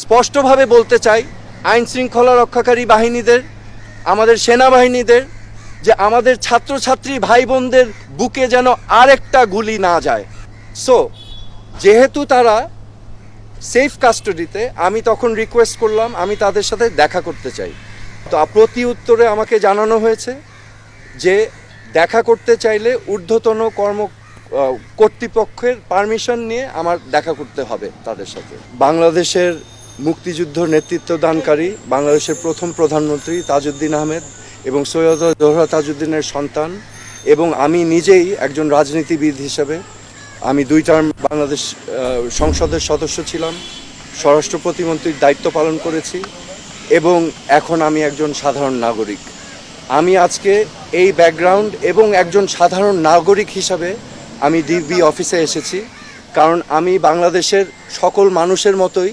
স্পষ্টভাবে বলতে চাই আইন শৃঙ্খলা রক্ষাকারী বাহিনীদের, আমাদের সেনাবাহিনীদের, যে আমাদের ছাত্রছাত্রী ভাই বোনদের বুকে যেন আরেকটা গুলি না যায়। সো যেহেতু তারা সেফ কাস্টাডিতে, আমি তখন রিকোয়েস্ট করলাম আমি তাদের সাথে দেখা করতে চাই। তো প্রতি উত্তরে আমাকে জানানো হয়েছে যে দেখা করতে চাইলে ঊর্ধ্বতন কর্তৃপক্ষের পারমিশন নিয়ে আমার দেখা করতে হবে তাদের সাথে। বাংলাদেশের মুক্তিযুদ্ধ নেতৃত্বদানকারী বাংলাদেশের প্রথম প্রধানমন্ত্রী তাজউদ্দিন আহমেদ এবং সৈয়দ জোহরা তাজউদ্দিনের সন্তান, এবং আমি নিজেই একজন রাজনীতিবিদ হিসেবে আমি 2 টার্ম বাংলাদেশ সংসদের সদস্য ছিলাম, স্বরাষ্ট্র প্রতিমন্ত্রীর দায়িত্ব পালন করেছি এবং এখন আমি একজন সাধারণ নাগরিক। আমি আজকে এই ব্যাকগ্রাউন্ড এবং একজন সাধারণ নাগরিক হিসাবে আমি ডিবি অফিসে এসেছি, কারণ আমি বাংলাদেশের সকল মানুষের মতোই